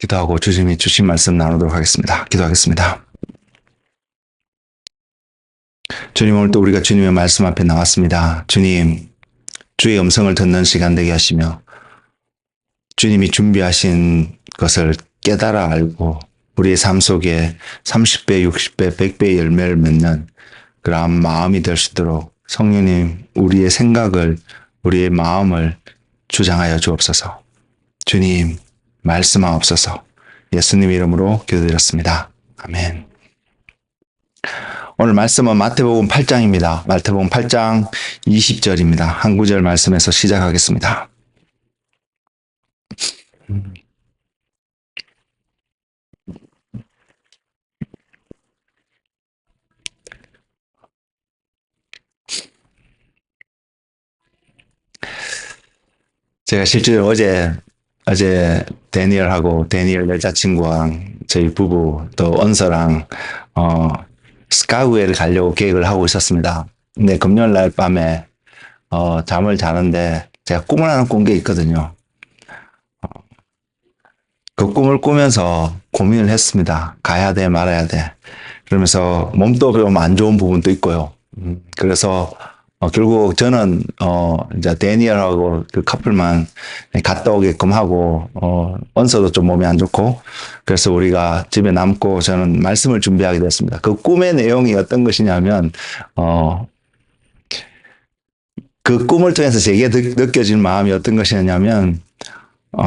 기도하고 주님이 주신 말씀 나누도록 하겠습니다. 기도하겠습니다. 주님, 오늘 또 우리가 주님의 말씀 앞에 나왔습니다. 주님, 주의 음성을 듣는 시간 되게 하시며 주님이 준비하신 것을 깨달아 알고 우리의 삶 속에 30배, 60배, 100배의 열매를 맺는 그러한 마음이 될 수 있도록 성령님, 우리의 생각을, 우리의 마음을 주장하여 주옵소서. 주님, 말씀하옵소서. 예수님 이름으로 기도드렸습니다. 아멘. 오늘 말씀은 마태복음 8장입니다. 마태복음 8장 20절입니다. 한 구절 말씀에서 시작하겠습니다. 제가 실제로 어제 데니엘하고 데니엘 여자친구랑 저희 부부 또 언서랑 스카우에를 가려고 계획을 하고 있었습니다. 근데 금요일 날 밤에 잠을 자는데 제가 꿈을 하나 꾼 게 있거든요. 그 꿈을 꾸면서 고민을 했습니다. 가야 돼, 말아야 돼. 그러면서 몸도 좀 안 좋은 부분도 있고요. 그래서 결국 저는 이제 데니엘하고 그 커플만 갔다 오게끔 하고 언서도 좀 몸이 안 좋고 그래서 우리가 집에 남고 저는 말씀을 준비하게 됐습니다. 그 꿈의 내용이 어떤 것이냐면 그 꿈을 통해서 제게 느껴진 마음이 어떤 것이냐면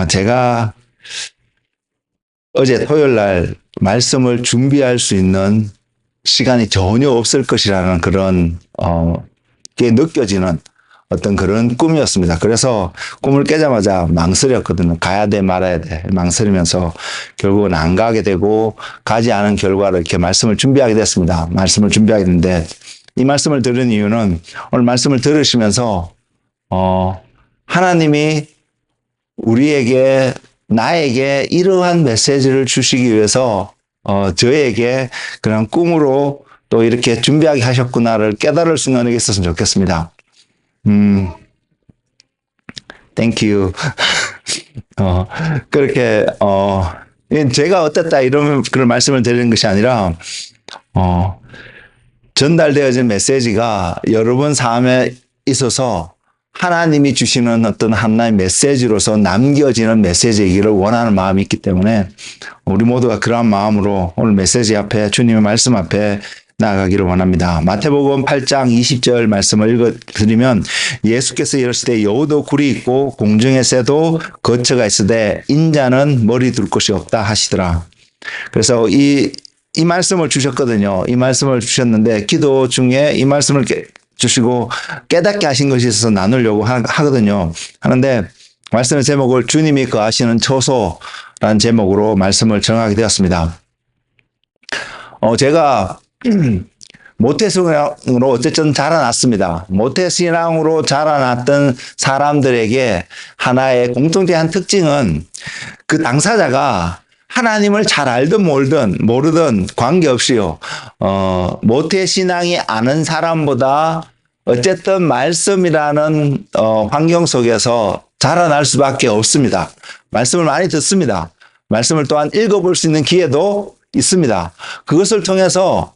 제가 어제 토요일 날 말씀을 준비할 수 있는 시간이 전혀 없을 것이라는 그런 게 느껴지는 어떤 그런 꿈이었습니다. 그래서 꿈을 깨자마자 망설였거든요. 가야 돼, 말아야 돼. 망설이면서 결국은 안 가게 되고 가지 않은 결과로 이렇게 말씀을 준비하게 됐습니다. 말씀을 준비하게 됐는데 이 말씀을 들은 이유는 오늘 말씀을 들으시면서 하나님이 우리에게 나에게 이러한 메시지를 주시기 위해서 저에게 그런 꿈으로 또 이렇게 준비하게 하셨구나를 깨달을 수 있는 은혜가 있었으면 좋겠습니다. Thank you. 그렇게 제가 어땠다 이런 그런 말씀을 드리는 것이 아니라 전달되어진 메시지가 여러분 삶에 있어서 하나님이 주시는 어떤 하나의 메시지로서 남겨지는 메시지이기를 원하는 마음이 있기 때문에 우리 모두가 그러한 마음으로 오늘 메시지 앞에 주님의 말씀 앞에 나아가기를 원합니다. 마태복음 8장 20절 말씀을 읽어드리면 예수께서 이르시되 여우도 굴이 있고 공중의 새도 거처가 있으되 인자는 머리 둘 곳이 없다 하시더라. 그래서 이 말씀을 주셨거든요. 이 말씀을 주셨는데 기도 중에 이 말씀을 주시고 깨닫게 하신 것이 있어서 나누려고 하거든요. 하는데 말씀의 제목을 주님이 거하시는 처소라는 제목으로 말씀을 정하게 되었습니다. 제가 모태신앙으로 어쨌든 자라났습니다. 모태신앙으로 자라났던 사람들에게 하나의 공통된 특징은 그 당사자가 하나님을 잘 알든 모르든 관계없이요. 모태신앙이 아는 사람보다 어쨌든 말씀이라는 환경 속에서 자라날 수밖에 없습니다. 말씀을 많이 듣습니다. 말씀을 또한 읽어볼 수 있는 기회도 있습니다. 그것을 통해서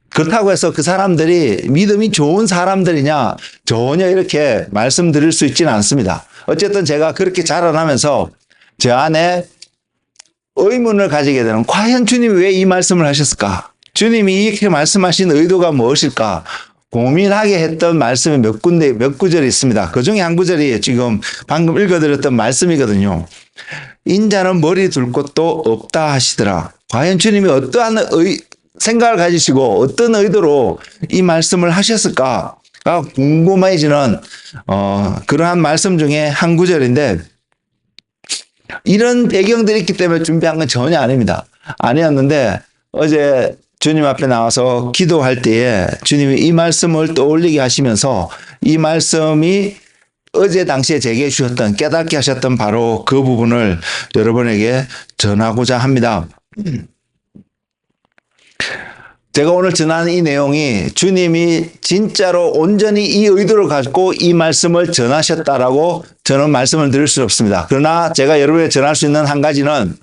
그렇다고 해서 그 사람들이 믿음이 좋은 사람들이냐 전혀 이렇게 말씀드릴 수 있지는 않습니다. 어쨌든 제가 그렇게 자라나면서 제 안에 의문을 가지게 되는 과연 주님이 왜 이 말씀을 하셨을까? 주님이 이렇게 말씀하신 의도가 무엇일까? 고민하게 했던 말씀이 몇 구절이 있습니다. 그 중에 한 구절이 지금 방금 읽어드렸던 말씀이거든요. 인자는 머리 둘 곳도 없다 하시더라. 과연 주님이 어떠한 생각을 가지시고 어떤 의도로 이 말씀을 하셨을까가 궁금해지는 그러한 말씀 중에 한 구절인데 이런 배경들이 있기 때문에 준비한 건 전혀 아니었는데 어제 주님 앞에 나와서 기도할 때에 주님이 이 말씀을 떠올리게 하시면서 이 말씀이 어제 당시에 제게 주셨던 깨닫게 하셨던 바로 그 부분을 여러분에게 전하고자 합니다. 제가 오늘 전하는 이 내용이 주님이 진짜로 온전히 이 의도를 가지고 이 말씀을 전하셨다라고 저는 말씀을 드릴 수 없습니다. 그러나 제가 여러분에게 전할 수 있는 한 가지는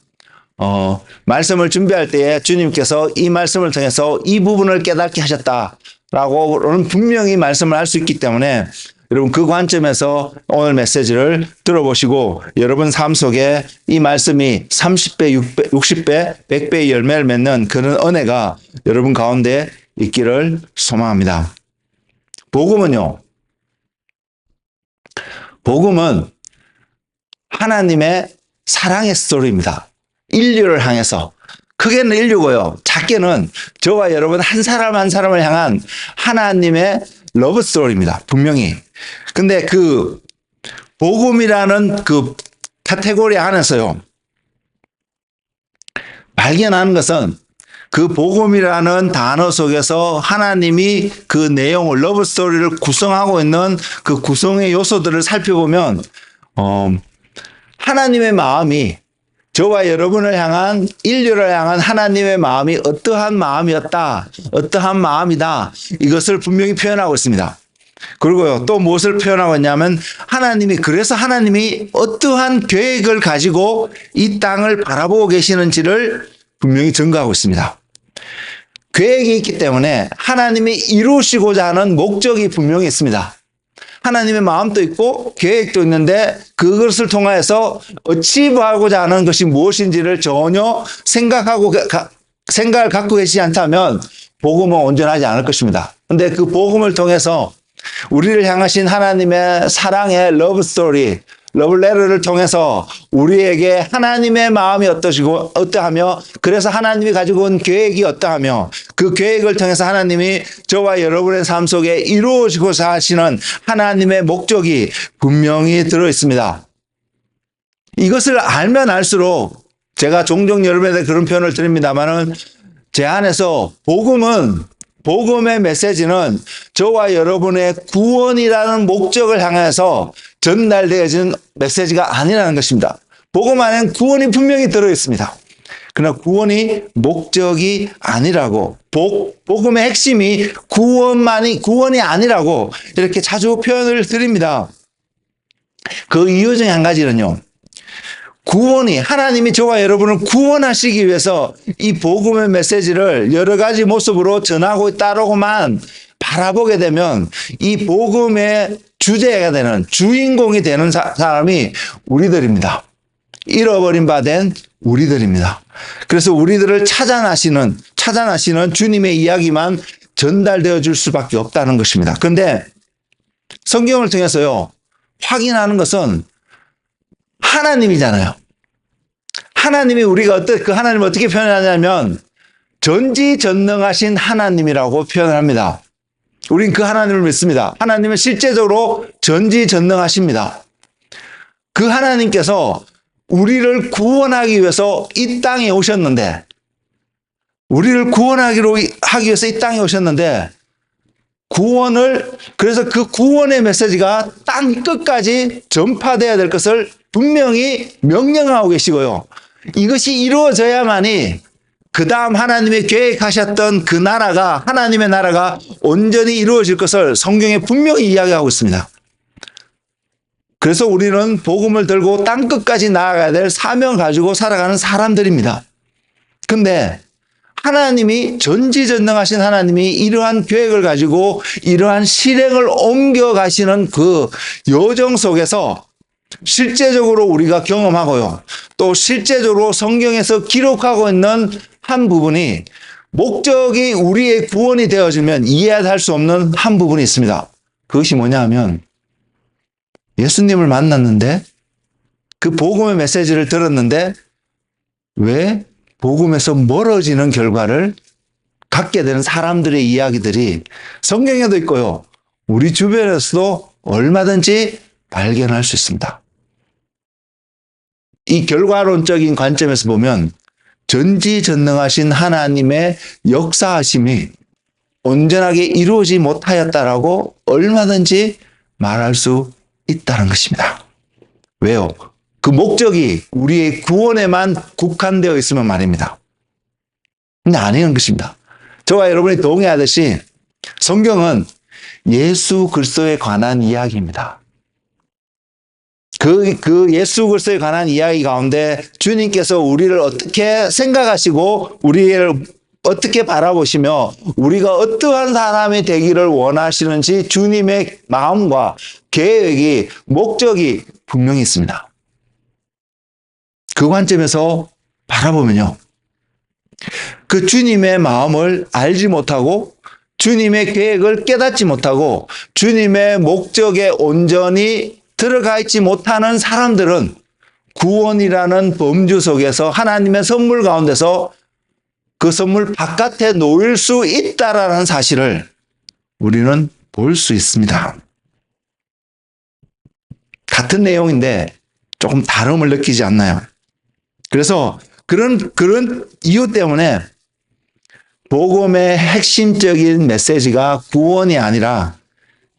말씀을 준비할 때에 주님께서 이 말씀을 통해서 이 부분을 깨닫게 하셨다라고는 분명히 말씀을 할 수 있기 때문에 여러분 그 관점에서 오늘 메시지를 들어보시고 여러분 삶 속에 이 말씀이 30배, 60배, 100배의 열매를 맺는 그런 은혜가 여러분 가운데 있기를 소망합니다. 복음은요. 복음은 하나님의 사랑의 스토리입니다. 인류를 향해서. 크게는 인류고요. 작게는 저와 여러분 한 사람 한 사람을 향한 하나님의 러브 스토리입니다. 분명히. 근데 그 복음이라는 그 카테고리 안에서요. 발견하는 것은 그 복음이라는 단어 속에서 하나님이 그 내용을 러브 스토리를 구성하고 있는 그 구성의 요소들을 살펴보면 하나님의 마음이 저와 여러분을 향한 인류를 향한 하나님의 마음이 어떠한 마음이었다. 어떠한 마음이다. 이것을 분명히 표현하고 있습니다. 그리고요. 또 무엇을 표현하고 있냐면 그래서 하나님이 어떠한 계획을 가지고 이 땅을 바라보고 계시는지를 분명히 증거하고 있습니다. 계획이 있기 때문에 하나님이 이루시고자 하는 목적이 분명히 있습니다. 하나님의 마음도 있고 계획도 있는데 그것을 통하여서 어치브하고자 하는 것이 무엇인지를 전혀 생각을 갖고 계시지 않다면 복음은 온전하지 않을 것입니다. 그런데 그 복음을 통해서 우리를 향하신 하나님의 사랑의 러브 스토리, 러브 레터를 통해서 우리에게 하나님의 마음이 어떠하며 그래서 하나님이 가지고 온 계획이 어떠하며 그 계획을 통해서 하나님이 저와 여러분의 삶 속에 이루어지고자 하시는 하나님의 목적이 분명히 들어있습니다. 이것을 알면 알수록 제가 종종 여러분에게 그런 표현을 드립니다만은 제 안에서 복음의 메시지는 저와 여러분의 구원이라는 목적을 향해서 전달되어진 메시지가 아니라는 것입니다. 복음 안에는 구원이 분명히 들어있습니다. 그러나 구원이 목적이 아니라고, 복음의 핵심이 구원이 아니라고 이렇게 자주 표현을 드립니다. 그 이유 중에 한 가지는요. 하나님이 저와 여러분을 구원하시기 위해서 이 복음의 메시지를 여러 가지 모습으로 전하고 있다라고만 바라보게 되면 이 복음의 주제가 되는, 주인공이 되는 사람이 우리들입니다. 잃어버린 바 된 우리들입니다. 그래서 우리들을 찾아나시는 주님의 이야기만 전달되어 줄 수밖에 없다는 것입니다. 그런데 성경을 통해서요, 확인하는 것은 하나님이잖아요. 하나님이 그 하나님을 어떻게 표현하냐면 전지전능하신 하나님이라고 표현을 합니다. 우린 그 하나님을 믿습니다. 하나님은 실제적으로 전지전능하십니다. 그 하나님께서 우리를 구원하기 위해서 이 땅에 오셨는데 그래서 그 구원의 메시지가 땅 끝까지 전파되어야 될 것을 분명히 명령하고 계시고요. 이것이 이루어져야만이 그 다음 하나님의 계획하셨던 그 나라가, 하나님의 나라가 온전히 이루어질 것을 성경에 분명히 이야기하고 있습니다. 그래서 우리는 복음을 들고 땅 끝까지 나아가야 될 사명을 가지고 살아가는 사람들입니다. 근데 하나님이 전지전능하신 하나님이 이러한 계획을 가지고 이러한 실행을 옮겨가시는 그 여정 속에서 실제적으로 우리가 경험하고요. 또 실제적으로 성경에서 기록하고 있는 한 부분이 목적이 우리의 구원이 되어지면 이해할 수 없는 한 부분이 있습니다. 그것이 뭐냐 하면 예수님을 만났는데 그 복음의 메시지를 들었는데 왜 복음에서 멀어지는 결과를 갖게 되는 사람들의 이야기들이 성경에도 있고요. 우리 주변에서도 얼마든지 발견할 수 있습니다. 이 결과론적인 관점에서 보면 전지전능하신 하나님의 역사하심이 온전하게 이루어지지 못하였다라고 얼마든지 말할 수 있다는 것입니다. 왜요? 그 목적이 우리의 구원에만 국한되어 있으면 말입니다. 근데 아니는 것입니다. 저와 여러분이 동의하듯이 성경은 예수 그리스도에 관한 이야기입니다. 그 예수 그리스도에 관한 이야기 가운데 주님께서 우리를 어떻게 생각하시고 우리를 어떻게 바라보시며 우리가 어떠한 사람이 되기를 원하시는지 주님의 마음과 계획이, 목적이 분명히 있습니다. 그 관점에서 바라보면요, 그 주님의 마음을 알지 못하고 주님의 계획을 깨닫지 못하고 주님의 목적에 온전히 들어가 있지 못하는 사람들은 구원이라는 범주 속에서 하나님의 선물 가운데서 그 선물 바깥에 놓일 수 있다라는 사실을 우리는 볼 수 있습니다. 같은 내용인데 조금 다름을 느끼지 않나요? 그래서 그런 이유 때문에 복음의 핵심적인 메시지가 구원이 아니라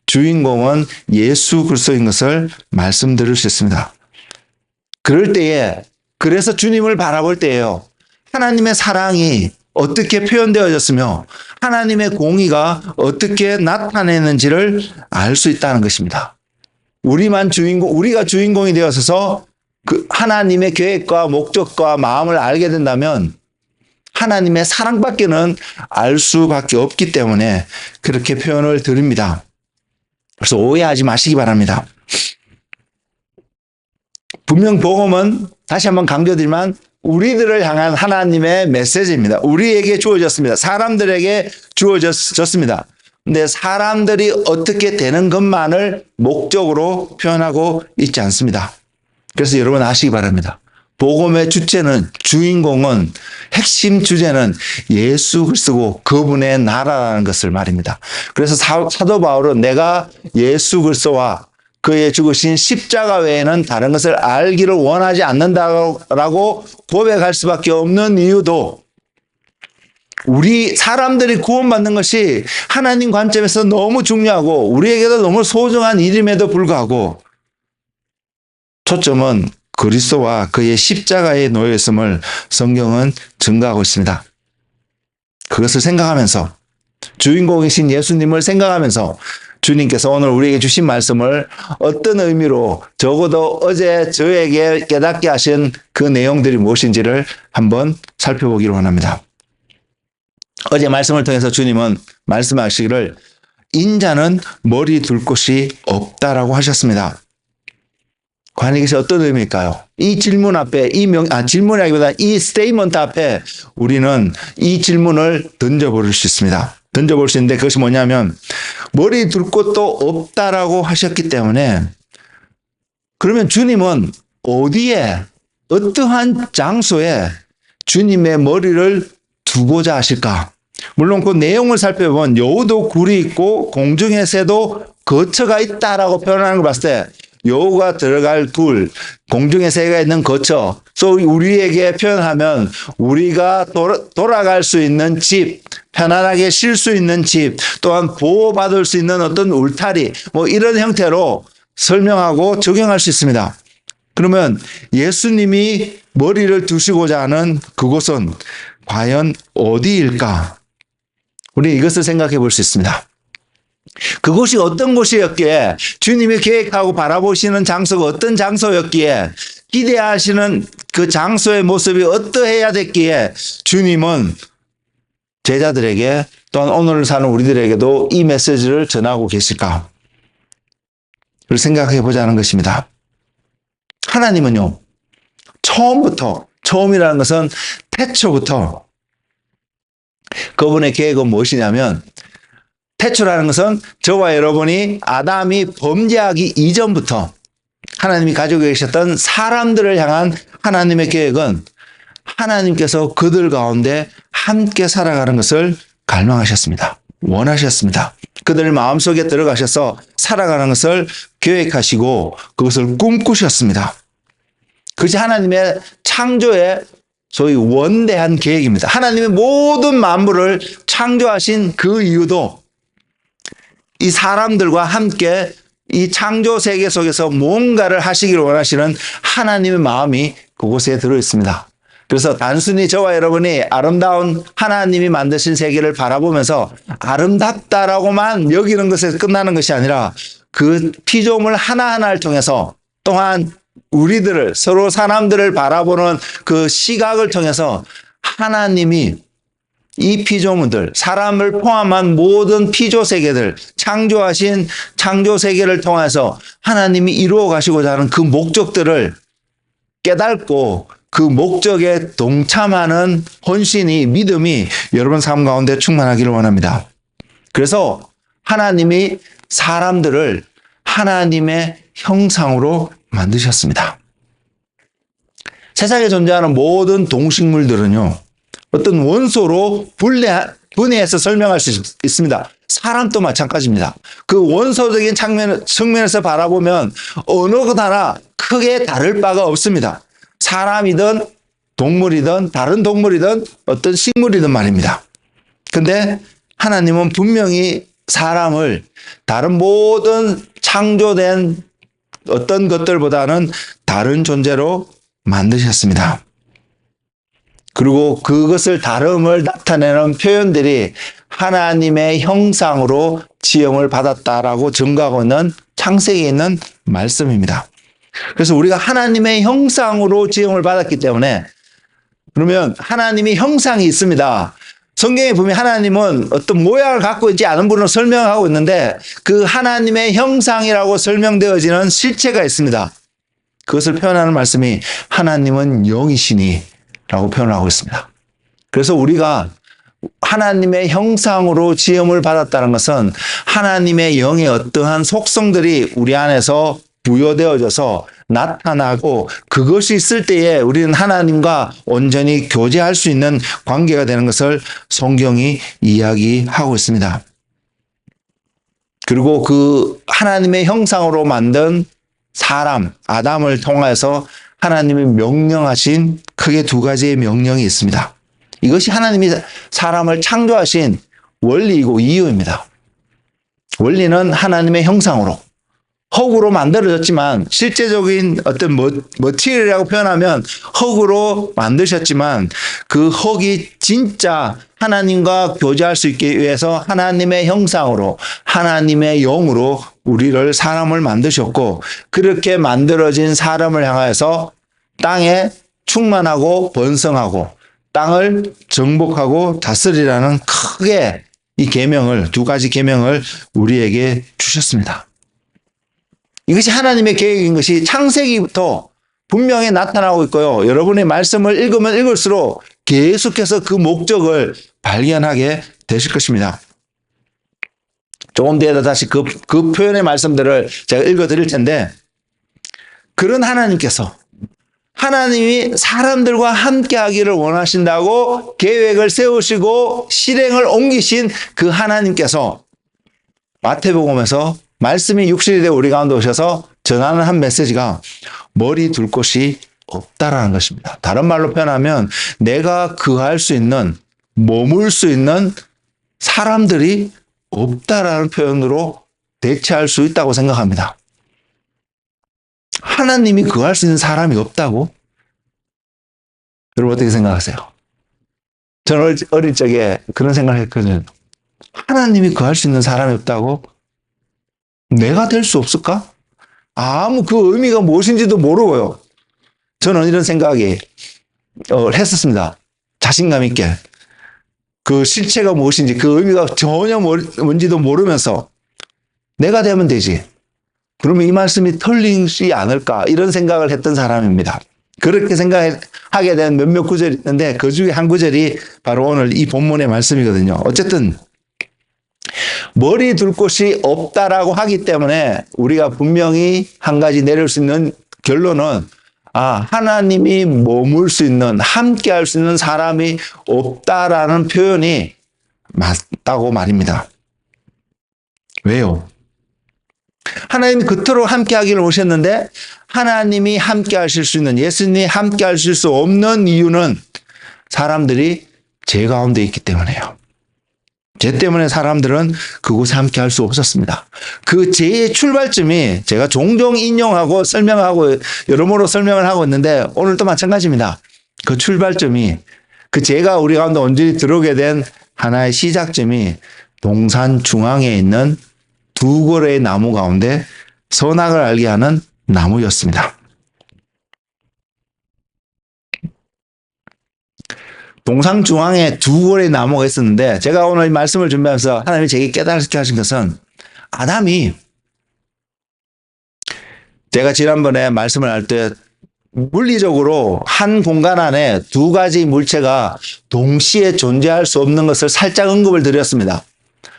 주인공은 예수 그리스도인 것을 말씀드릴 수 있습니다. 그럴 때에, 그래서 주님을 바라볼 때에요, 하나님의 사랑이 어떻게 표현되어졌으며 하나님의 공의가 어떻게 나타내는지를 알 수 있다는 것입니다. 우리가 주인공이 되어서 그 하나님의 계획과 목적과 마음을 알게 된다면 하나님의 사랑밖에는 알 수밖에 없기 때문에 그렇게 표현을 드립니다. 그래서 오해하지 마시기 바랍니다. 분명 복음은 다시 한번 강조드리지만 우리들을 향한 하나님의 메시지입니다. 우리에게 주어졌습니다. 사람들에게 주어졌습니다. 근데 사람들이 어떻게 되는 것만을 목적으로 표현하고 있지 않습니다. 그래서 여러분 아시기 바랍니다. 복음의 주인공은, 핵심 주제는 예수 그리스도고 그분의 나라라는 것을 말입니다. 그래서 사도 바울은 내가 예수 그리스도와 그의 죽으신 십자가 외에는 다른 것을 알기를 원하지 않는다라고 고백할 수밖에 없는 이유도, 우리 사람들이 구원받는 것이 하나님 관점에서 너무 중요하고 우리에게도 너무 소중한 일임에도 불구하고 초점은 그리스도와 그의 십자가에 놓여 있음을 성경은 증거하고 있습니다. 그것을 생각하면서, 주인공이신 예수님을 생각하면서 주님께서 오늘 우리에게 주신 말씀을 어떤 의미로, 적어도 어제 저에게 깨닫게 하신 그 내용들이 무엇인지를 한번 살펴보기를 원합니다. 어제 말씀을 통해서 주님은 말씀하시기를 인자는 머리 둘 곳이 없다라고 하셨습니다. 과연 이것이 어떤 의미일까요? 이 질문 앞에, 질문이라기보다 이 스테이먼트 앞에 우리는 이 질문을 던져볼 수 있습니다. 던져볼 수 있는데 그것이 뭐냐면, 머리 둘 곳도 없다라고 하셨기 때문에, 그러면 주님은 어디에, 어떠한 장소에 주님의 머리를 두고자 하실까? 물론 그 내용을 살펴보면 여우도 굴이 있고 공중의 새도 거처가 있다라고 표현하는 걸 봤을 때, 여우가 들어갈 굴, 공중의 새가 있는 거처, 또 우리에게 표현하면 우리가 돌아갈 수 있는 집, 편안하게 쉴 수 있는 집, 또한 보호받을 수 있는 어떤 울타리, 이런 형태로 설명하고 적용할 수 있습니다. 그러면 예수님이 머리를 두시고자 하는 그곳은 과연 어디일까? 우리 이것을 생각해 볼 수 있습니다. 그곳이 어떤 곳이었기에, 주님이 계획하고 바라보시는 장소가 어떤 장소였기에, 기대하시는 그 장소의 모습이 어떠해야 됐기에 주님은 제자들에게, 또한 오늘을 사는 우리들에게도 이 메시지를 전하고 계실까? 를 생각해 보자는 것입니다. 하나님은요, 처음이라는 것은 태초부터 그분의 계획은 무엇이냐면, 태초라는 것은 저와 여러분이 아담이 범죄하기 이전부터 하나님이 가지고 계셨던 사람들을 향한 하나님의 계획은 하나님께서 그들 가운데 함께 살아가는 것을 갈망하셨습니다. 원하셨습니다. 그들 마음속에 들어가셔서 살아가는 것을 계획하시고 그것을 꿈꾸셨습니다. 그것이 하나님의 창조의 소위 원대한 계획입니다. 하나님의 모든 만물을 창조하신 그 이유도 이 사람들과 함께 이 창조 세계 속에서 뭔가를 하시기를 원하시는 하나님의 마음이 그곳에 들어 있습니다. 그래서 단순히 저와 여러분이 아름다운 하나님이 만드신 세계를 바라보면서 아름답다라고만 여기는 것에 끝나는 것이 아니라 그 피조물 하나하나를 통해서 또한 우리들을 서로 사람들을 바라보는 그 시각을 통해서 하나님이 이 피조물들, 사람을 포함한 모든 피조 세계들, 창조하신 창조 세계를 통해서 하나님이 이루어 가시고자 하는 그 목적들을 깨닫고 그 목적에 동참하는 헌신이, 믿음이 여러분 삶 가운데 충만하기를 원합니다. 그래서 하나님이 사람들을 하나님의 형상으로 만드셨습니다. 세상에 존재하는 모든 동식물들은요, 어떤 원소로 분해해서 설명할 수 있습니다. 사람도 마찬가지입니다. 그 원소적인 측면에서 바라보면 어느 것 하나 크게 다를 바가 없습니다. 사람이든 동물이든 다른 동물이든 어떤 식물이든 말입니다. 근데 하나님은 분명히 사람을 다른 모든 창조된 어떤 것들보다는 다른 존재로 만드셨습니다. 그리고 그것을 다름을 나타내는 표현들이 하나님의 형상으로 지음을 받았다라고 증거하고 있는 창세기에 있는 말씀입니다. 그래서 우리가 하나님의 형상으로 지음을 받았기 때문에, 그러면 하나님이 형상이 있습니다. 성경에 보면 하나님은 어떤 모양을 갖고 있지 않은 분으로 설명하고 있는데 그 하나님의 형상이라고 설명되어지는 실체가 있습니다. 그것을 표현하는 말씀이 하나님은 영이시니 라고 표현을 하고 있습니다. 그래서 우리가 하나님의 형상으로 지음을 받았다는 것은 하나님의 영의 어떠한 속성들이 우리 안에서 부여되어져서 나타나고 그것이 있을 때에 우리는 하나님과 온전히 교제할 수 있는 관계가 되는 것을 성경이 이야기하고 있습니다. 그리고 그 하나님의 형상으로 만든 사람, 아담을 통해서 하나님이 명령하신 크게 두 가지의 명령이 있습니다. 이것이 하나님이 사람을 창조하신 원리이고 이유입니다. 원리는 하나님의 형상으로, 흙으로 만들어졌지만 실제적인 어떤 머티리얼이라고 표현하면 흙으로 만드셨지만 그 흙이 진짜 하나님과 교제할 수 있기 위해서 하나님의 형상으로, 하나님의 영으로 우리를 사람을 만드셨고, 그렇게 만들어진 사람을 향하여서 땅에 충만하고 번성하고 땅을 정복하고 다스리라는 크게 이 계명을, 두 가지 계명을 우리에게 주셨습니다. 이것이 하나님의 계획인 것이 창세기부터 분명히 나타나고 있고요. 여러분의 말씀을 읽으면 읽을수록 계속해서 그 목적을 발견하게 되실 것입니다. 조금 뒤에 다시 그 표현의 말씀들을 제가 읽어드릴 텐데, 그런 하나님께서 하나님이 사람들과 함께 하기를 원하신다고 계획을 세우시고 실행을 옮기신 그 하나님께서 마태복음에서 말씀이 육신이 되어 우리 가운데 오셔서 전하는 한 메시지가 머리 둘 곳이 없다라는 것입니다. 다른 말로 표현하면 내가 거할 수 있는, 머물 수 있는 사람들이 없다라는 표현으로 대체할 수 있다고 생각합니다. 하나님이 거할 수 있는 사람이 없다고? 여러분 어떻게 생각하세요? 저는 어릴 적에 그런 생각을 했거든요. 하나님이 거할 수 있는 사람이 없다고? 내가 될 수 없을까? 아무 그 의미가 무엇인지도 모르고요. 저는 이런 생각이 했었습니다. 자신감 있게. 그 실체가 무엇인지, 그 의미가 전혀 뭔지도 모르면서 내가 되면 되지. 그러면 이 말씀이 틀리지 않을까? 이런 생각을 했던 사람입니다. 그렇게 생각하게 된 몇몇 구절이 있는데 그 중에 한 구절이 바로 오늘 이 본문의 말씀이거든요. 어쨌든 머리 둘 곳이 없다라고 하기 때문에 우리가 분명히 한 가지 내릴 수 있는 결론은, 하나님이 머물 수 있는, 함께 할 수 있는 사람이 없다라는 표현이 맞다고 말입니다. 왜요? 하나님이 그토록 함께 하기를 오셨는데 하나님이 함께 하실 수 있는, 예수님이 함께 하실 수 없는 이유는 사람들이 죄 가운데 있기 때문에요. 죄 때문에 사람들은 그곳에 함께 할 수 없었습니다. 그 죄의 출발점이 제가 종종 인용하고 설명하고 여러모로 설명을 하고 있는데 오늘도 마찬가지입니다. 그 출발점이 그 죄가 우리 가운데 온전히 들어오게 된 하나의 시작점이 동산 중앙에 있는 두 그루의 나무 가운데 선악을 알게 하는 나무였습니다. 동산 중앙에 두 그루의 나무가 있었는데 제가 오늘 이 말씀을 준비하면서 하나님이 제게 깨달게 하신 것은 아담이 제가 지난번에 말씀을 할 때 물리적으로 한 공간 안에 두 가지 물체가 동시에 존재할 수 없는 것을 살짝 언급을 드렸습니다.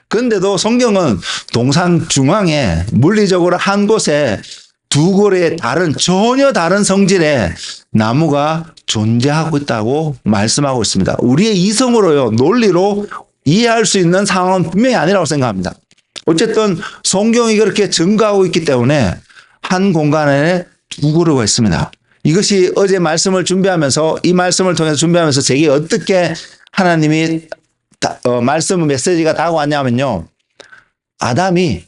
그런데도 성경은 동산 중앙에 물리적으로 한 곳에 두 그루의 전혀 다른 성질의 나무가 존재하고 있다고 말씀하고 있습니다. 우리의 이성으로요, 논리로 이해할 수 있는 상황은 분명히 아니라고 생각합니다. 어쨌든 성경이 그렇게 증거하고 있기 때문에 한 공간에 두 그루가 있습니다. 이것이 어제 말씀을 준비하면서 이 말씀을 통해서 준비하면서 제게 어떻게 하나님이 말씀 메시지가 다가왔냐면요. 아담이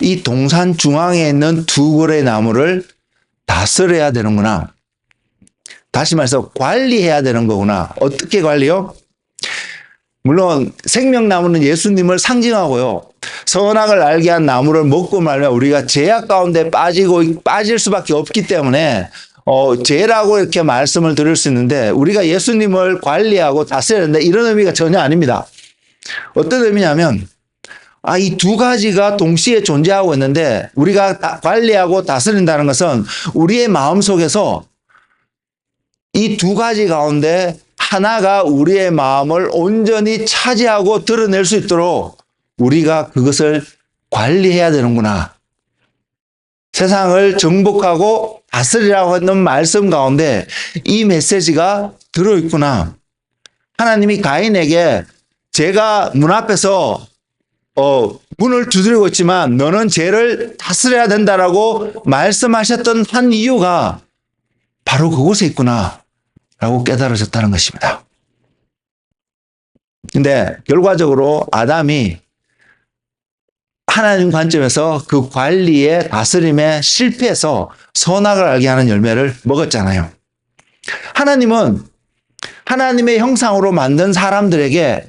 이 동산 중앙에 있는 두 그루의 나무를 다스려야 되는구나. 다시 말해서 관리해야 되는 거구나. 어떻게 관리요? 물론 생명나무는 예수님을 상징하고요. 선악을 알게 한 나무를 먹고 말면 우리가 죄악 가운데 빠질 수밖에 없기 때문에 죄라고 이렇게 말씀을 드릴 수 있는데 우리가 예수님을 관리하고 다스려야 된다 이런 의미가 전혀 아닙니다. 어떤 의미냐면 이 두 가지가 동시에 존재하고 있는데 우리가 관리하고 다스린다는 것은 우리의 마음속에서 이 두 가지 가운데 하나가 우리의 마음을 온전히 차지하고 드러낼 수 있도록 우리가 그것을 관리해야 되는구나. 세상을 정복하고 다스리라고 하는 말씀 가운데 이 메시지가 들어있구나. 하나님이 가인에게 제가 문 앞에서 문을 두드리고 있지만 너는 죄를 다스려야 된다라고 말씀하셨던 한 이유가 바로 그곳에 있구나 라고 깨달으셨다는 것입니다. 근데 결과적으로 아담이 하나님 관점에서 그 관리에 다스림에 실패해서 선악을 알게 하는 열매를 먹었잖아요. 하나님은 하나님의 형상으로 만든 사람에게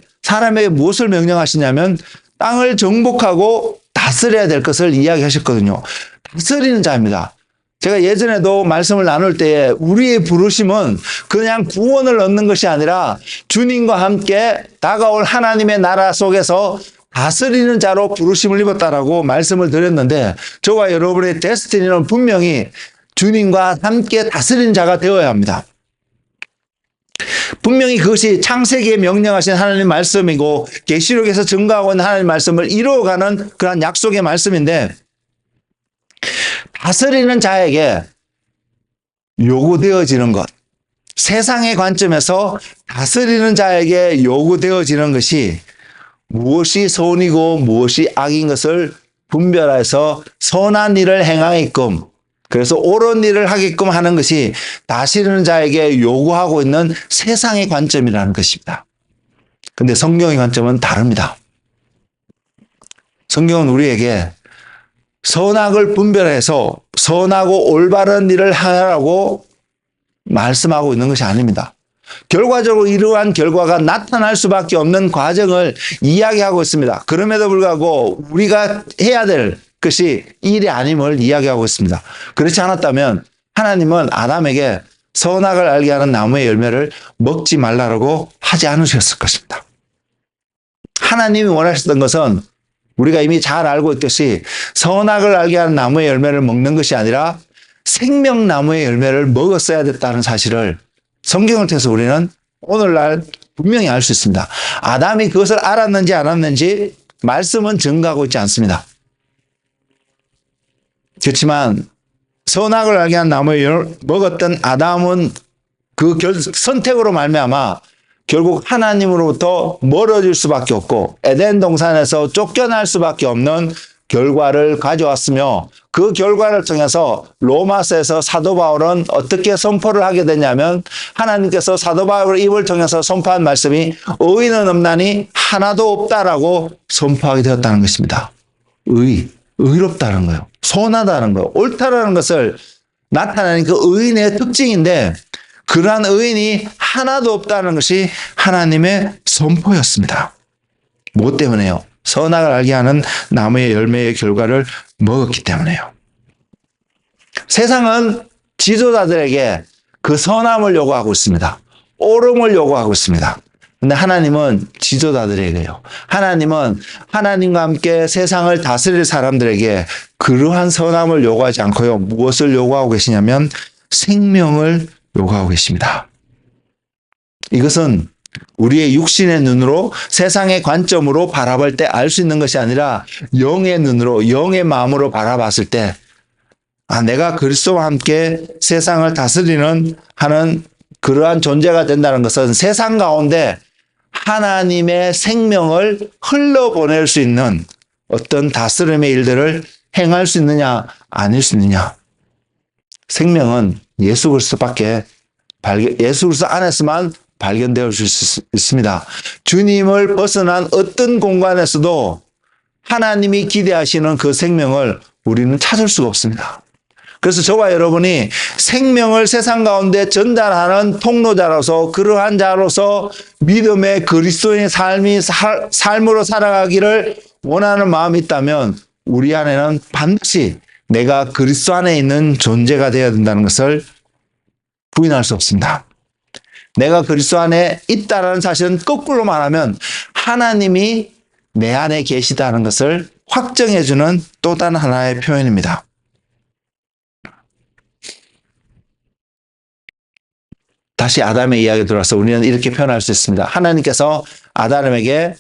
무엇을 명령하시냐면 땅을 정복하고 다스려야 될 것을 이야기하셨거든요. 다스리는 자입니다. 제가 예전에도 말씀을 나눌 때에 우리의 부르심은 그냥 구원을 얻는 것이 아니라 주님과 함께 다가올 하나님의 나라 속에서 다스리는 자로 부르심을 입었다라고 말씀을 드렸는데 저와 여러분의 데스티니는 분명히 주님과 함께 다스리는 자가 되어야 합니다. 분명히 그것이 창세기에 명령하신 하나님 말씀이고 계시록에서 증거하고 있는 하나님 말씀을 이루어가는 그런 약속의 말씀인데 다스리는 자에게 요구되어지는 것, 세상의 관점에서 다스리는 자에게 요구되어지는 것이 무엇이 선이고 무엇이 악인 것을 분별해서 선한 일을 행하게끔, 그래서 옳은 일을 하게끔 하는 것이 다스리는 자에게 요구하고 있는 세상의 관점이라는 것입니다. 그런데 성경의 관점은 다릅니다. 성경은 우리에게 선악을 분별해서 선하고 올바른 일을 하라고 말씀하고 있는 것이 아닙니다. 결과적으로 이러한 결과가 나타날 수밖에 없는 과정을 이야기하고 있습니다. 그럼에도 불구하고 우리가 해야 될 것이 일이 아님을 이야기하고 있습니다. 그렇지 않았다면 하나님은 아담에게 선악을 알게 하는 나무의 열매를 먹지 말라고 하지 않으셨을 것입니다. 하나님이 원하셨던 것은 우리가 이미 잘 알고 있듯이 선악을 알게 하는 나무의 열매를 먹는 것이 아니라 생명나무의 열매를 먹었어야 됐다는 사실을 성경을 통해서 우리는 오늘날 분명히 알 수 있습니다. 아담이 그것을 알았는지 안 알았는지 말씀은 증거하고 있지 않습니다. 그렇지만 선악을 알게 한 나무를 먹었던 아담은 그 선택으로 말미암아 결국 하나님으로부터 멀어질 수밖에 없고 에덴 동산에서 쫓겨날 수밖에 없는 결과를 가져왔으며 그 결과를 통해서 로마서에서 사도 바울은 어떻게 선포를 하게 되냐면 하나님께서 사도 바울의 입을 통해서 선포한 말씀이 의인은 없나니 하나도 없다라고 선포하게 되었다는 것입니다. 의롭다는 거예요. 선하다는 거예요. 옳다라는 것을 나타내는 그 의인의 특징인데 그러한 의인이 하나도 없다는 것이 하나님의 선포였습니다. 무엇 때문에요? 선악을 알게 하는 나무의 열매의 결과를 먹었기 때문에요. 세상은 지도자들에게 그 선함을 요구하고 있습니다. 옳음을 요구하고 있습니다. 근데 하나님은 지도자들에게요. 하나님은 하나님과 함께 세상을 다스릴 사람들에게 그러한 선함을 요구하지 않고요. 무엇을 요구하고 계시냐면 생명을 요구하고 계십니다. 이것은 우리의 육신의 눈으로 세상의 관점으로 바라볼 때 알 수 있는 것이 아니라 영의 눈으로, 영의 마음으로 바라봤을 때 내가 그리스도와 함께 세상을 다스리는 하는 그러한 존재가 된다는 것은 세상 가운데 하나님의 생명을 흘러보낼 수 있는 어떤 다스림의 일들을 행할 수 있느냐, 아닐 수 있느냐. 생명은 예수 그리스도 안에서만 발견되어 줄 수 있습니다. 주님을 벗어난 어떤 공간에서도 하나님이 기대하시는 그 생명을 우리는 찾을 수가 없습니다. 그래서 저와 여러분이 생명을 세상 가운데 전달하는 통로자로서 그러한 자로서 믿음의 그리스도인의 삶으로 살아가기를 원하는 마음이 있다면 우리 안에는 반드시 내가 그리스도 안에 있는 존재가 되어야 된다는 것을 부인할 수 없습니다. 내가 그리스도 안에 있다는 사실은 거꾸로 말하면 하나님이 내 안에 계시다는 것을 확정해주는 또 다른 하나의 표현입니다. 다시 아담의 이야기에 들어와서 우리는 이렇게 표현할 수 있습니다. 하나님께서 아담에게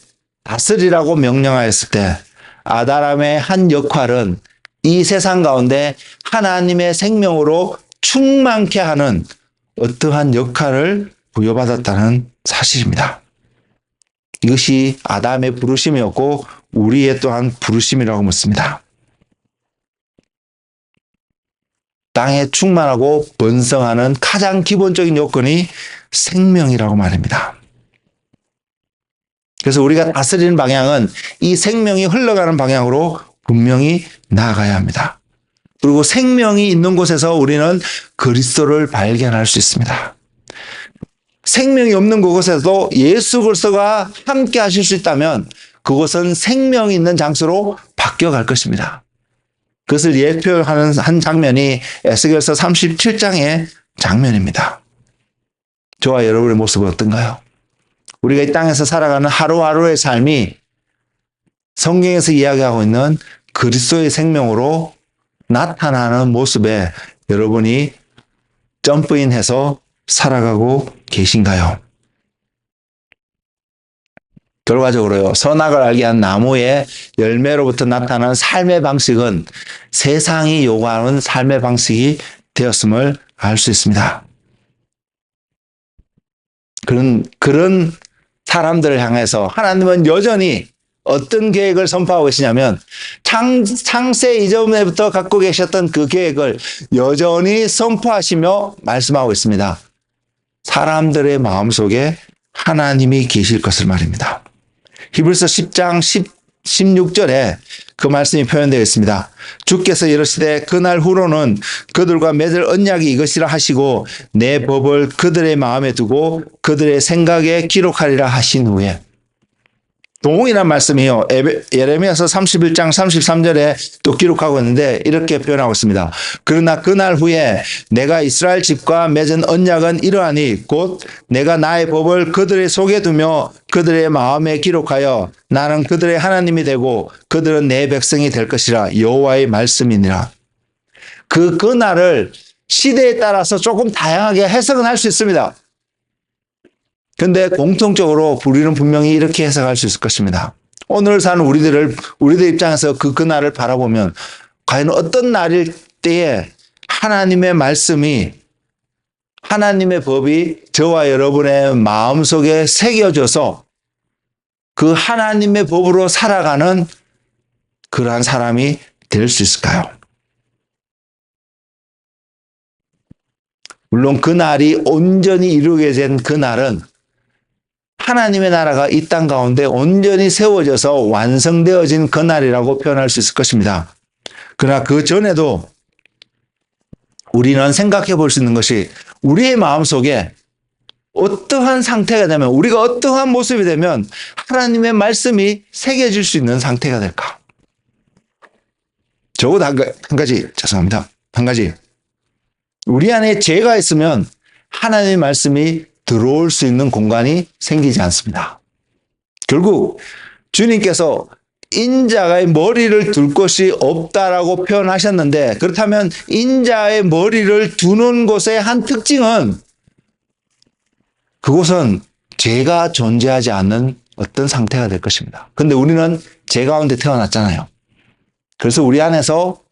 다스리라고 명령하였을 때 아담의 한 역할은 이 세상 가운데 하나님의 생명으로 충만케 하는 어떠한 역할을 부여받았다는 사실입니다. 이것이 아담의 부르심이었고 우리의 또한 부르심이라고 묻습니다. 땅에 충만하고 번성하는 가장 기본적인 요건이 생명이라고 말입니다. 그래서 우리가 다스리는 방향은 이 생명이 흘러가는 방향으로 분명히 나아가야 합니다. 그리고 생명이 있는 곳에서 우리는 그리스도를 발견할 수 있습니다. 생명이 없는 그곳에서도 예수 그리스도가 함께 하실 수 있다면 그곳은 생명이 있는 장소로 바뀌어갈 것입니다. 그것을 예표하는 한 장면이 에스겔서 37장의 장면입니다. 저와 여러분의 모습은 어떤가요? 우리가 이 땅에서 살아가는 하루하루의 삶이 성경에서 이야기하고 있는 그리스도의 생명으로 나타나는 모습에 여러분이 점프인해서 살아가고 계신가요? 결과적으로요, 선악을 알게 한 나무의 열매로부터 나타나는 삶의 방식은 세상이 요구하는 삶의 방식이 되었음을 알 수 있습니다. 그런 사람들을 향해서 하나님은 여전히 어떤 계획을 선포하고 계시냐면 창세 이전에부터 갖고 계셨던 그 계획을 여전히 선포하시며 말씀하고 있습니다. 사람들의 마음속에 하나님이 계실 것을 말입니다. 히브리서 10장 16절에 그 말씀이 표현되어 있습니다. 주께서 이르시되 그날 후로는 그들과 맺을 언약이 이것이라 하시고 내 법을 그들의 마음에 두고 그들의 생각에 기록하리라 하신 후에, 동일한 말씀이요. 예레미야서 31장 33절에 또 기록하고 있는데 이렇게 표현하고 있습니다. 그러나 그날 후에 내가 이스라엘 집과 맺은 언약은 이러하니 곧 내가 나의 법을 그들의 속에 두며 그들의 마음에 기록하여 나는 그들의 하나님이 되고 그들은 내 백성이 될 것이라 여호와의 말씀이니라. 그날을 시대에 따라서 조금 다양하게 해석은 할 수 있습니다. 근데 공통적으로 우리는 분명히 이렇게 해석할 수 있을 것입니다. 오늘 사는 우리들 입장에서 그날을 바라보면 과연 어떤 날일 때에 하나님의 말씀이, 하나님의 법이 저와 여러분의 마음속에 새겨져서 그 하나님의 법으로 살아가는 그러한 사람이 될 수 있을까요? 물론 그날이 온전히 이루게 된 그날은 하나님의 나라가 이 땅 가운데 온전히 세워져서 완성되어진 그날이라고 표현할 수 있을 것입니다. 그러나 그 전에도 우리는 생각해 볼 수 있는 것이 우리의 마음속에 어떠한 상태가 되면, 우리가 어떠한 모습이 되면 하나님의 말씀이 새겨질 수 있는 상태가 될까? 적어도 한 가지, 죄송합니다. 한 가지. 우리 안에 죄가 있으면 하나님의 말씀이 들어올 수 있는 공간이 생기지 않습니다. 결국 주님께서 인자의 머리를 둘 곳이 없다라고 표현하셨는데, 그렇다면 인자의 머리를 두는 곳의 한 특징은 그곳은 죄가 존재하지 않는 어떤 상태가 될 것입니다. 그런데 우리는 죄 가운데 태어났잖아요. 그래서 우리 안에서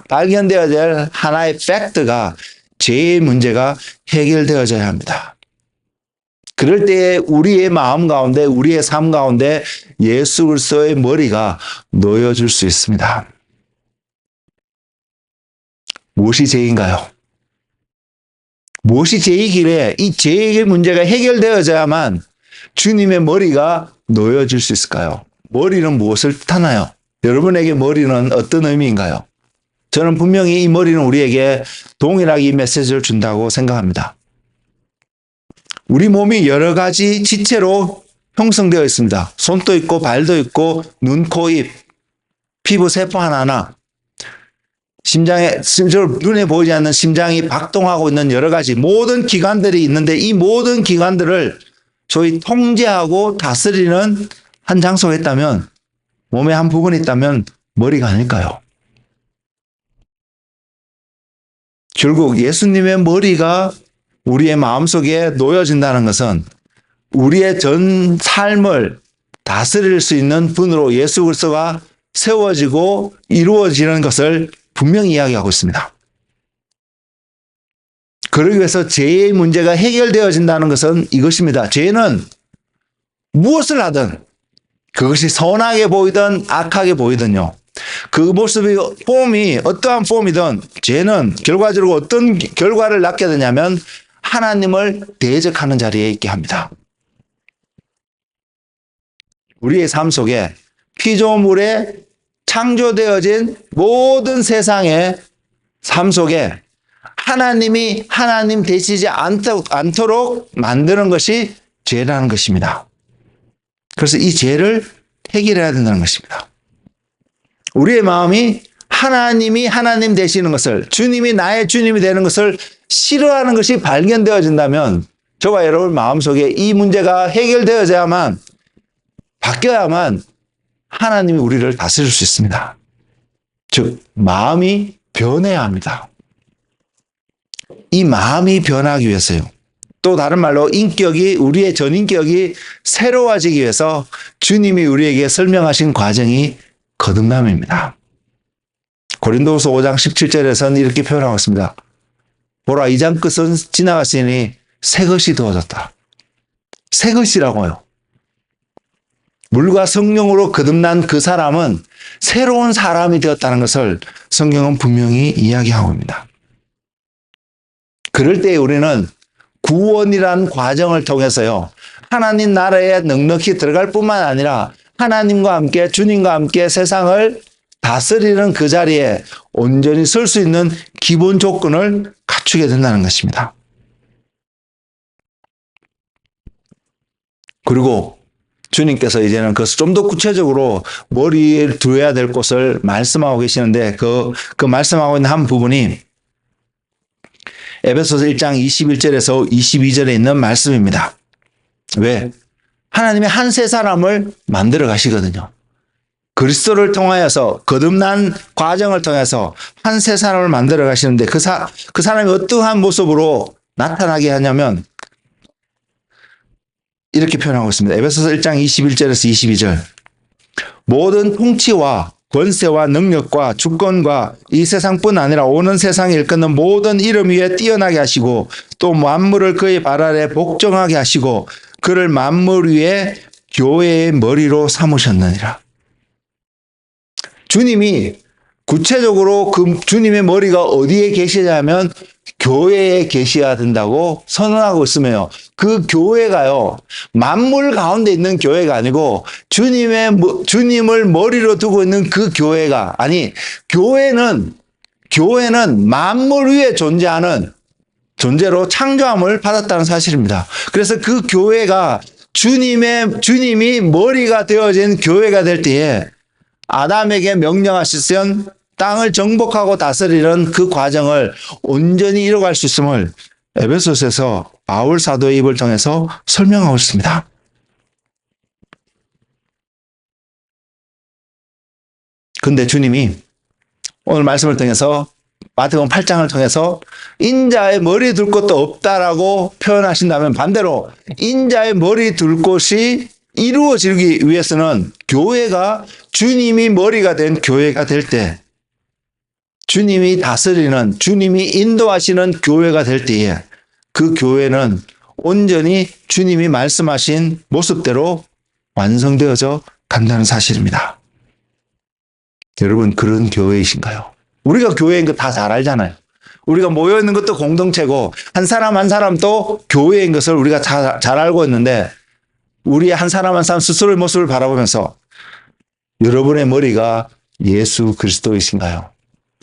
발견되어야 될 하나의 팩트가 죄의 문제가 해결되어져야 합니다. 그럴 때에 우리의 마음 가운데, 우리의 삶 가운데 예수 그리스도의 머리가 놓여질 수 있습니다. 무엇이 죄인가요? 무엇이 죄이길래 이 죄의 문제가 해결되어져야만 주님의 머리가 놓여질 수 있을까요? 머리는 무엇을 뜻하나요? 여러분에게 머리는 어떤 의미인가요? 저는 분명히 이 머리는 우리에게 동일하게 이 메시지를 준다고 생각합니다. 우리 몸이 여러 가지 지체로 형성되어 있습니다. 손도 있고 발도 있고 눈, 코, 입, 피부 세포 하나하나, 심장에, 눈에 보이지 않는 심장이 박동하고 있는 여러 가지 모든 기관들이 있는데, 이 모든 기관들을 소위 통제하고 다스리는 한 장소가 있다면, 몸의 한 부분이 있다면 머리가 아닐까요? 결국 예수님의 머리가 우리의 마음속에 놓여진다는 것은 우리의 전 삶을 다스릴 수 있는 분으로 예수 그리스도가 세워지고 이루어지는 것을 분명히 이야기하고 있습니다. 그러기 위해서 죄의 문제가 해결되어진다는 것은 이것입니다. 죄는 무엇을 하든, 그것이 선하게 보이든 악하게 보이든요, 그 모습이, 폼이 어떠한 폼이든 죄는 결과적으로 어떤 결과를 낳게 되냐면 하나님을 대적하는 자리에 있게 합니다. 우리의 삶 속에 피조물에 창조되어진 모든 세상의 삶 속에 하나님이 하나님 되시지 않도록 만드는 것이 죄라는 것입니다. 그래서 이 죄를 해결해야 된다는 것입니다. 우리의 마음이 하나님이 하나님 되시는 것을, 주님이 나의 주님이 되는 것을 싫어하는 것이 발견되어진다면 저와 여러분 마음속에 이 문제가 해결되어야만, 바뀌어야만 하나님이 우리를 다스릴 수 있습니다. 즉 마음이 변해야 합니다. 이 마음이 변하기 위해서요, 또 다른 말로 인격이, 우리의 전인격이 새로워지기 위해서 주님이 우리에게 설명하신 과정이 거듭남입니다. 고린도후서 5장 17절에서는 이렇게 표현하고 있습니다. 보라, 이장 끝은 지나갔으니 새 것이 되어졌다. 새 것이라고요. 물과 성령으로 거듭난 그 사람은 새로운 사람이 되었다는 것을 성경은 분명히 이야기하고 있습니다. 그럴 때 우리는 구원이란 과정을 통해서요, 하나님 나라에 넉넉히 들어갈 뿐만 아니라 하나님과 함께, 주님과 함께 세상을 다스리는 그 자리에 온전히 설 수 있는 기본 조건을 갖추게 된다는 것입니다. 그리고 주님께서 이제는 그것을 좀 더 구체적으로 머리에 두어야 될 곳을 말씀하고 계시는데, 그 말씀하고 있는 한 부분이 에베소서 1장 21절에서 22절에 있는 말씀입니다. 왜? 하나님이 한 새 사람을 만들어 가시거든요. 그리스도를 통하여서, 거듭난 과정을 통해서 한 새 사람을 만들어 가시는데, 그 사람이 어떠한 모습으로 나타나게 하냐면 이렇게 표현하고 있습니다. 에베소서 1장 21절에서 22절. 모든 통치와 권세와 능력과 주권과 이 세상뿐 아니라 오는 세상에 일컫는 모든 이름 위에 뛰어나게 하시고, 또 만물을 그의 발 아래 복종하게 하시고, 그를 만물 위에 교회의 머리로 삼으셨느니라. 주님이 구체적으로 그 주님의 머리가 어디에 계시냐면 교회에 계셔야 된다고 선언하고 있으며, 그 교회가요, 만물 가운데 있는 교회가 아니고 주님을 머리로 두고 있는 그 교회가, 아니, 교회는 만물 위에 존재하는 존재로 창조함을 받았다는 사실입니다. 그래서 그 교회가 주님이 머리가 되어진 교회가 될 때에 아담에게 명령하셨던 땅을 정복하고 다스리는 그 과정을 온전히 이뤄갈 수 있음을 에베소서에서 바울 사도의 입을 통해서 설명하고 있습니다. 근데 주님이 오늘 말씀을 통해서 마태복음 8장을 통해서 인자의 머리 둘 곳도 없다라고 표현하신다면 반대로 인자의 머리 둘 곳이 이루어지기 위해서는 교회가 주님이 머리가 된 교회가 될 때, 주님이 다스리는, 주님이 인도하시는 교회가 될 때에 그 교회는 온전히 주님이 말씀하신 모습대로 완성되어져 간다는 사실입니다. 여러분, 그런 교회이신가요? 우리가 교회인 거 다 잘 알잖아요. 우리가 모여있는 것도 공동체고 한 사람 한 사람도 교회인 것을 우리가 잘 알고 있는데 우리 한 사람 한 사람 스스로의 모습을 바라보면서 여러분의 머리가 예수 그리스도이신가요?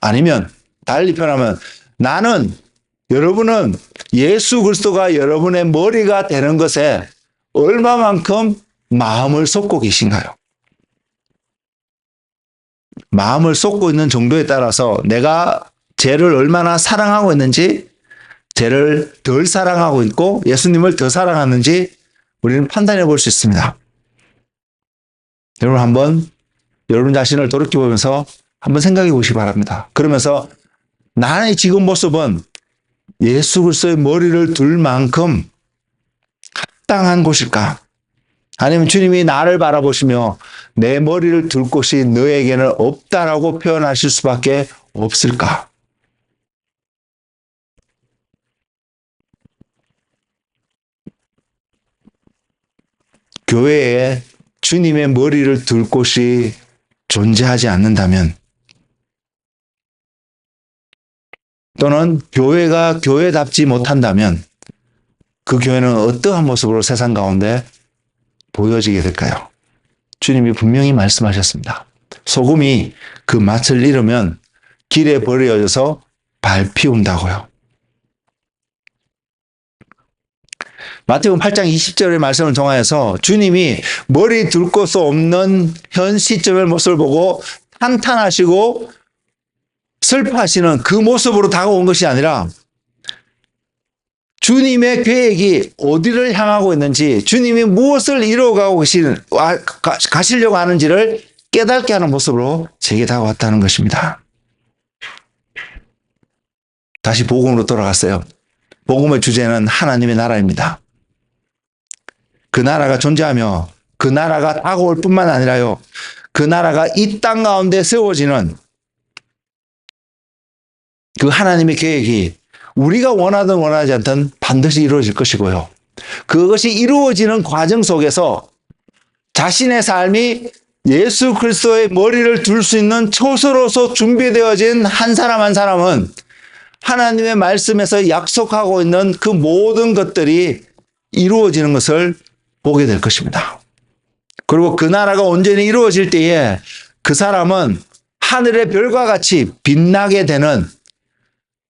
아니면 달리 표현하면 여러분은 예수 그리스도가 여러분의 머리가 되는 것에 얼마만큼 마음을 쏟고 계신가요? 마음을 쏟고 있는 정도에 따라서 내가 죄를 얼마나 사랑하고 있는지, 죄를 덜 사랑하고 있고 예수님을 더 사랑하는지 우리는 판단해 볼 수 있습니다. 여러분 한번 여러분 자신을 돌이켜보면서 한번 생각해 보시기 바랍니다. 그러면서 나의 지금 모습은 예수 그리스도의 머리를 둘 만큼 합당한 곳일까? 아니면 주님이 나를 바라보시며 내 머리를 둘 곳이 너에게는 없다라고 표현하실 수밖에 없을까? 교회에 주님의 머리를 둘 곳이 존재하지 않는다면, 또는 교회가 교회답지 못한다면 그 교회는 어떠한 모습으로 세상 가운데 보여지게 될까요? 주님이 분명히 말씀하셨습니다. 소금이 그 맛을 잃으면 길에 버려져서 밟히운다고요. 마태복음 8장 20절의 말씀을 통하여서 주님이 머리 둘 곳 없는 현 시점의 모습을 보고 한탄하시고 슬퍼하시는 그 모습으로 다가온 것이 아니라 주님의 계획이 어디를 향하고 있는지, 주님이 무엇을 이루어가고 가시려고 하는지를 깨닫게 하는 모습으로 제게 다가왔다는 것입니다. 다시 복음으로 돌아갔어요. 복음의 주제는 하나님의 나라입니다. 그 나라가 존재하며 그 나라가 다가올 뿐만 아니라요, 그 나라가 이 땅 가운데 세워지는 그 하나님의 계획이 우리가 원하든 원하지 않든 반드시 이루어질 것이고요. 그것이 이루어지는 과정 속에서 자신의 삶이 예수 그리스도의 머리를 둘 수 있는 초소로서 준비되어진 한 사람 한 사람은 하나님의 말씀에서 약속하고 있는 그 모든 것들이 이루어지는 것을 보게 될 것입니다. 그리고 그 나라가 온전히 이루어질 때에 그 사람은 하늘의 별과 같이 빛나게 되는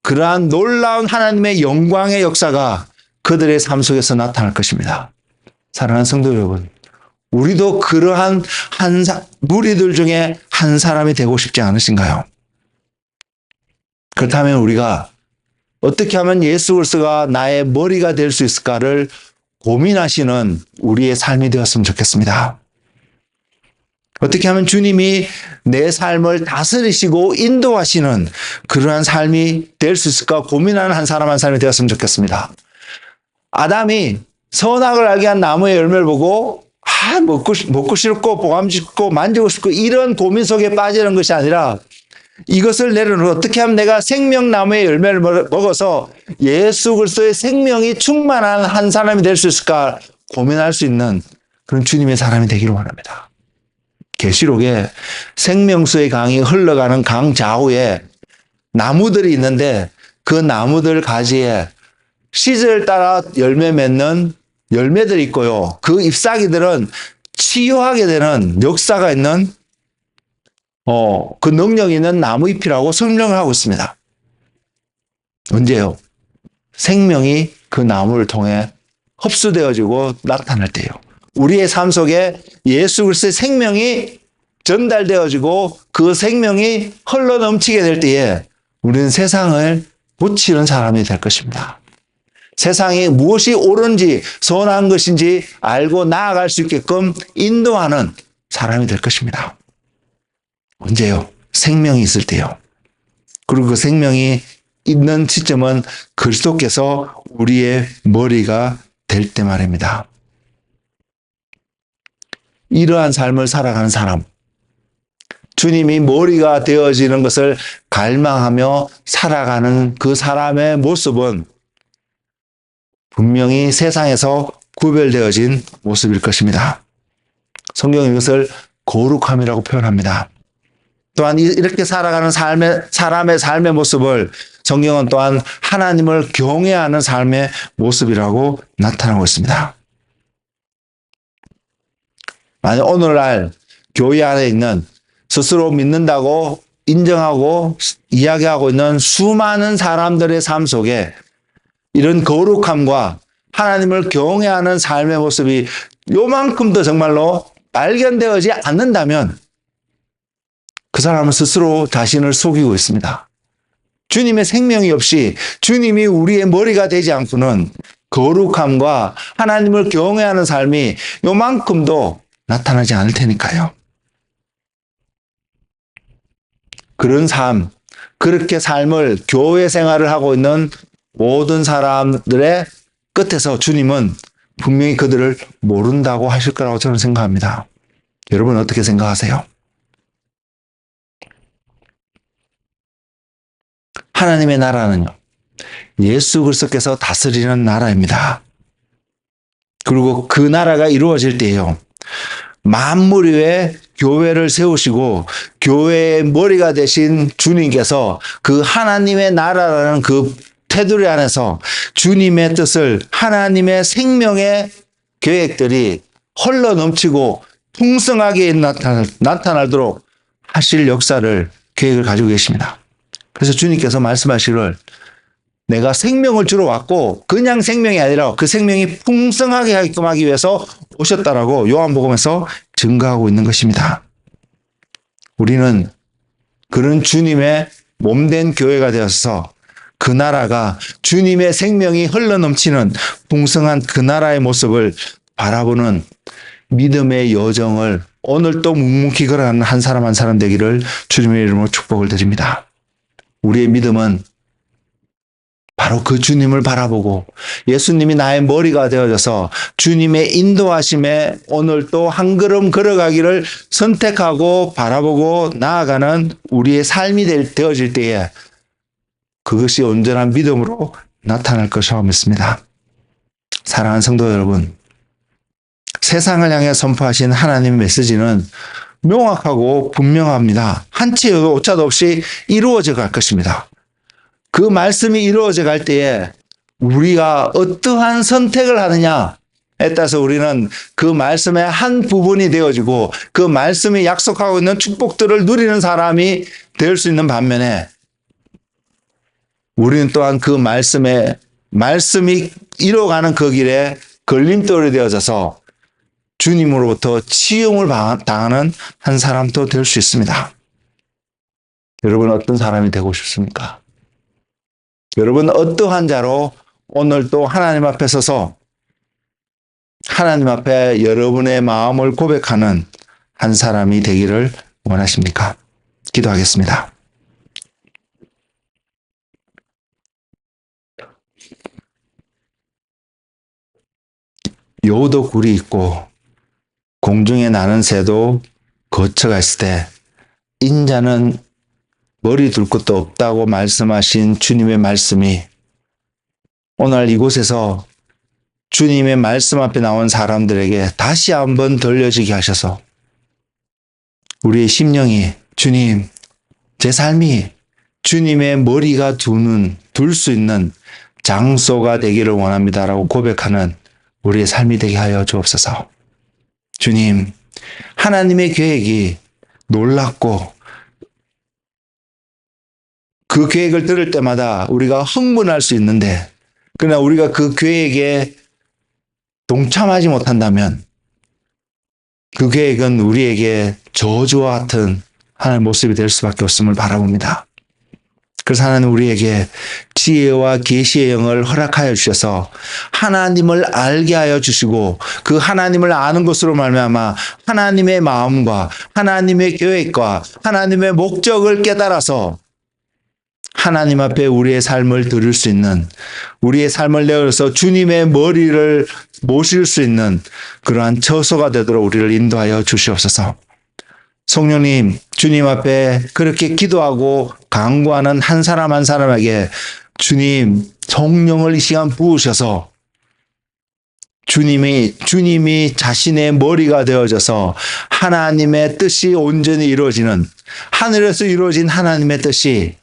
그러한 놀라운 하나님의 영광의 역사가 그들의 삶 속에서 나타날 것입니다. 사랑하는 성도 여러분, 우리도 그러한 무리들 중에 한 사람이 되고 싶지 않으신가요? 그렇다면 우리가 어떻게 하면 예수 그리스도가 나의 머리가 될 수 있을까를 고민하시는 우리의 삶이 되었으면 좋겠습니다. 어떻게 하면 주님이 내 삶을 다스리시고 인도하시는 그러한 삶이 될 수 있을까 고민하는 한 사람 한 사람이 되었으면 좋겠습니다. 아담이 선악을 알게 한 나무의 열매를 보고 먹고 싶고 보감 싶고 만지고 싶고 이런 고민 속에 빠지는 것이 아니라 이것을 내려놓고 어떻게 하면 내가 생명나무의 열매를 먹어서 예수 그리스도의 생명이 충만한 한 사람이 될 수 있을까 고민할 수 있는 그런 주님의 사람이 되기를 원합니다. 계시록에 생명수의 강이 흘러가는 강 좌우에 나무들이 있는데 그 나무들 가지에 시절 따라 열매 맺는 열매들이 있고요. 그 잎사귀들은 치유하게 되는 역사가 있는 그 능력이 있는 나무잎이라고 설명을 하고 있습니다. 언제요? 생명이 그 나무를 통해 흡수되어지고 나타날 때요. 우리의 삶 속에 예수 그리스도의 생명이 전달되어지고 그 생명이 흘러 넘치게 될 때에 우리는 세상을 고치는 사람이 될 것입니다. 세상이 무엇이 옳은지 선한 것인지 알고 나아갈 수 있게끔 인도하는 사람이 될 것입니다. 언제요? 생명이 있을 때요. 그리고 그 생명이 있는 시점은 그리스도께서 우리의 머리가 될 때 말입니다. 이러한 삶을 살아가는 사람, 주님이 머리가 되어지는 것을 갈망하며 살아가는 그 사람의 모습은 분명히 세상에서 구별되어진 모습일 것입니다. 성경은 이것을 거룩함이라고 표현합니다. 또한 이렇게 살아가는 사람의 삶의 모습을 성경은 또한 하나님을 경외하는 삶의 모습이라고 나타나고 있습니다. 만약 오늘날 교회 안에 있는 스스로 믿는다고 인정하고 이야기하고 있는 수많은 사람들의 삶 속에 이런 거룩함과 하나님을 경외하는 삶의 모습이 요만큼도 정말로 발견되어지 않는다면 그 사람은 스스로 자신을 속이고 있습니다. 주님의 생명이 없이 주님이 우리의 머리가 되지 않고는 거룩함과 하나님을 경외하는 삶이 요만큼도 나타나지 않을 테니까요. 그런 삶, 그렇게 삶을 교회 생활을 하고 있는 모든 사람들의 끝에서 주님은 분명히 그들을 모른다고 하실 거라고 저는 생각합니다. 여러분 어떻게 생각하세요? 하나님의 나라는요, 예수 그리스도께서 다스리는 나라입니다. 그리고 그 나라가 이루어질 때에요, 만물 위에 교회를 세우시고 교회의 머리가 되신 주님께서 그 하나님의 나라라는 그 테두리 안에서 주님의 뜻을, 하나님의 생명의 계획들이 흘러 넘치고 풍성하게 나타나도록 하실 역사를, 계획을 가지고 계십니다. 그래서 주님께서 말씀하시기를 내가 생명을 주러 왔고 그냥 생명이 아니라 그 생명이 풍성하게 하게끔 하기 위해서 오셨다라고 요한복음에서 증거하고 있는 것입니다. 우리는 그런 주님의 몸된 교회가 되어서 그 나라가 주님의 생명이 흘러넘치는 풍성한 그 나라의 모습을 바라보는 믿음의 여정을 오늘도 묵묵히 걸어가는 한 사람 한 사람 되기를 주님의 이름으로 축복을 드립니다. 우리의 믿음은 바로 그 주님을 바라보고 예수님이 나의 머리가 되어져서 주님의 인도하심에 오늘도 한 걸음 걸어가기를 선택하고 바라보고 나아가는 우리의 삶이 되어질 때에 그것이 온전한 믿음으로 나타날 것이라고 믿습니다. 사랑하는 성도 여러분, 세상을 향해 선포하신 하나님의 메시지는 명확하고 분명합니다. 한치 오차도 없이 이루어져 갈 것입니다. 그 말씀이 이루어져 갈 때에 우리가 어떠한 선택을 하느냐에 따라서 우리는 그 말씀의 한 부분이 되어지고 그 말씀이 약속하고 있는 축복들을 누리는 사람이 될 수 있는 반면에 우리는 또한 그 말씀이 이뤄가는 그 길에 걸림돌이 되어져서 주님으로부터 치용을 당하는 한 사람도 될 수 있습니다. 여러분 어떤 사람이 되고 싶습니까? 여러분 어떠한 자로 오늘도 하나님 앞에 서서 하나님 앞에 여러분의 마음을 고백하는 한 사람이 되기를 원하십니까? 기도하겠습니다. 여우도 굴이 있고 공중에 나는 새도 거처가 있을 때 인자는 머리 둘 것도 없다고 말씀하신 주님의 말씀이 오늘 이곳에서 주님의 말씀 앞에 나온 사람들에게 다시 한번 들려지게 하셔서 우리의 심령이 주님, 제 삶이 주님의 머리가 둘 수 있는 장소가 되기를 원합니다라고 고백하는 우리의 삶이 되게 하여 주옵소서. 주님, 하나님의 계획이 놀랍고 그 계획을 들을 때마다 우리가 흥분할 수 있는데 그러나 우리가 그 계획에 동참하지 못한다면 그 계획은 우리에게 저주와 같은 하나님의 모습이 될 수밖에 없음을 바라봅니다. 그래서 하나님 우리에게 지혜와 계시의 영을 허락하여 주셔서 하나님을 알게 하여 주시고 그 하나님을 아는 것으로 말미암아 하나님의 마음과 하나님의 계획과 하나님의 목적을 깨달아서 하나님 앞에 우리의 삶을 드릴 수 있는, 우리의 삶을 내어서 주님의 머리를 모실 수 있는 그러한 처소가 되도록 우리를 인도하여 주시옵소서. 성령님, 주님 앞에 그렇게 기도하고 간구하는 한 사람 한 사람에게 주님 성령을 이 시간 부으셔서 주님이 자신의 머리가 되어져서 하나님의 뜻이 온전히 이루어지는, 하늘에서 이루어진 하나님의 뜻이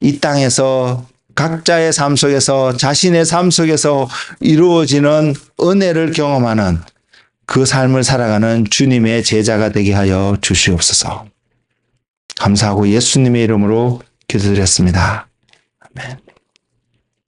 이 땅에서 각자의 삶 속에서 자신의 삶 속에서 이루어지는 은혜를 경험하는 그 삶을 살아가는 주님의 제자가 되게 하여 주시옵소서. 감사하고 예수님의 이름으로 기도드렸습니다. 아멘.